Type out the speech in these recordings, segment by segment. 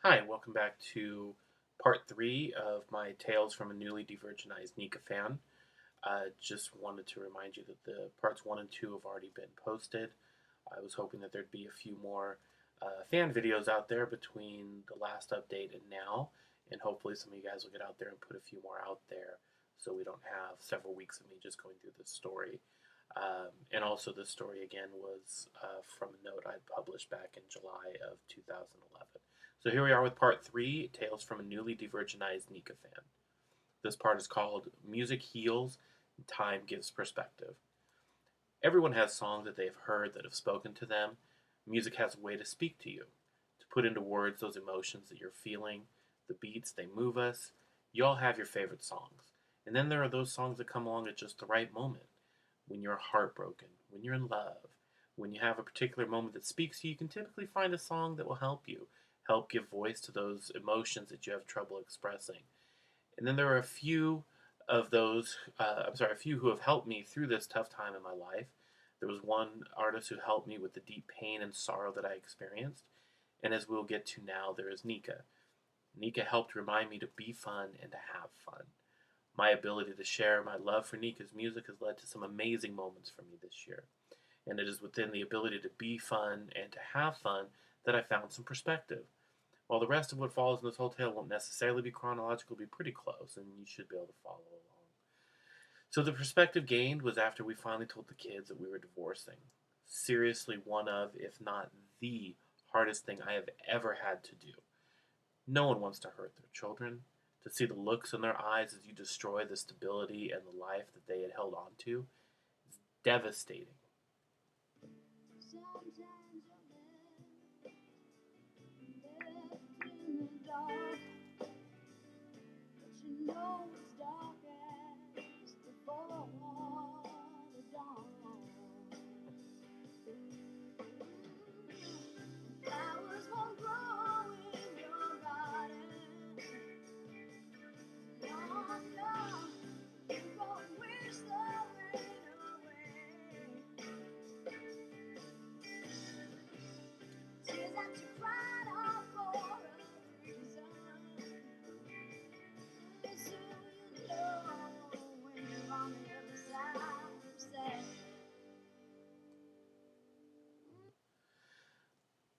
Hi, welcome back to part three of my Tales from a Newly Divergenized Nika fan. Just wanted to remind you that the parts one and two have already been posted. I was hoping that there'd be a few more fan videos out there between the last update and now, and hopefully some of you guys will get out there and put a few more out there so we don't have several weeks of me just going through this story. And also, this story again was from a note I published back in July of 2011. So here we are with part three, Tales from a Newly Divergenized Nika fan. This part is called Music Heals, Time Gives Perspective. Everyone has songs that they've heard that have spoken to them. Music has a way to speak to you, to put into words those emotions that you're feeling, the beats, they move us. You all have your favorite songs. And then there are those songs that come along at just the right moment. When you're heartbroken, when you're in love, when you have a particular moment that speaks to you, you can typically find a song that will help give voice to those emotions that you have trouble expressing. And then there are a few who have helped me through this tough time in my life. There was one artist who helped me with the deep pain and sorrow that I experienced. And as we'll get to now, there is Nika. Nika helped remind me to be fun and to have fun. My ability to share my love for Nika's music has led to some amazing moments for me this year. And it is within the ability to be fun and to have fun that I found some perspective. While the rest of what follows in this whole tale won't necessarily be chronological, it'll be pretty close, and you should be able to follow along. So the perspective gained was after we finally told the kids that we were divorcing. Seriously, one of, if not the hardest thing I have ever had to do. No one wants to hurt their children. To see the looks in their eyes as you destroy the stability and the life that they had held on to is devastating.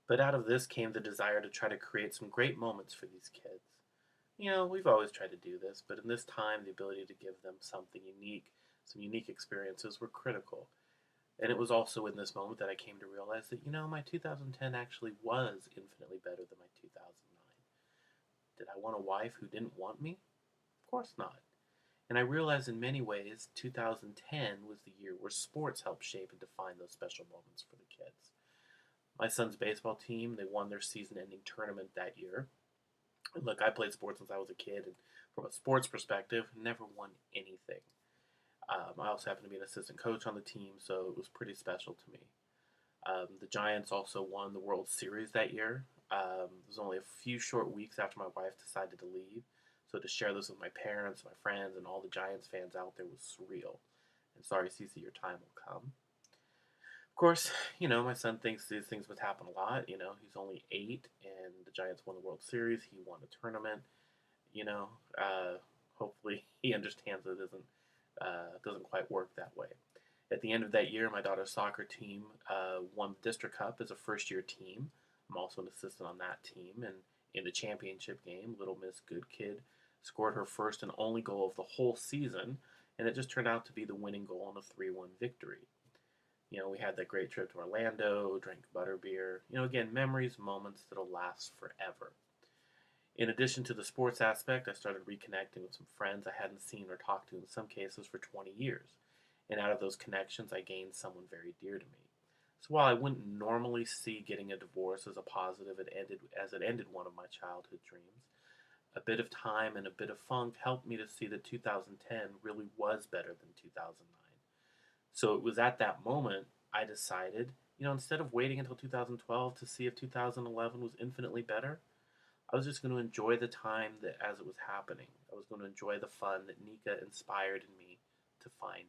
But out of this came the desire to try to create some great moments for these kids. We've always tried to do this, but in this time, the ability to give them something unique, some unique experiences were critical. And it was also in this moment that I came to realize that, my 2010 actually was infinitely better than my 2009. Did I want a wife who didn't want me? Of course not. And I realized in many ways 2010 was the year where sports helped shape and define those special moments for the kids. My son's baseball team, they won their season ending tournament that year. And look, I played sports since I was a kid, and from a sports perspective, never won anything. I also happened to be an assistant coach on the team, so it was pretty special to me. The Giants also won the World Series that year. It was only a few short weeks after my wife decided to leave, so to share this with my parents, my friends, and all the Giants fans out there was surreal. And sorry, Cece, your time will come. Of course, my son thinks these things would happen a lot. He's only 8, and the Giants won the World Series. He won the tournament. You know, uh, Hopefully he understands that it doesn't quite work that way. At the end of that year, my daughter's soccer team won the district cup as a first-year team. I'm also an assistant on that team, and in the championship game, Little Miss Good Kid scored her first and only goal of the whole season, and it just turned out to be the winning goal in a 3-1 victory. We had that great trip to Orlando, drank butterbeer. Again, memories, moments that'll last forever. In addition to the sports aspect, I started reconnecting with some friends I hadn't seen or talked to in some cases for 20 years. And out of those connections, I gained someone very dear to me. So while I wouldn't normally see getting a divorce as a positive, it ended one of my childhood dreams. A bit of time and a bit of funk helped me to see that 2010 really was better than 2009. So it was at that moment I decided, instead of waiting until 2012 to see if 2011 was infinitely better, I was just going to enjoy the time that as it was happening. I was going to enjoy the fun that Nika inspired in me to find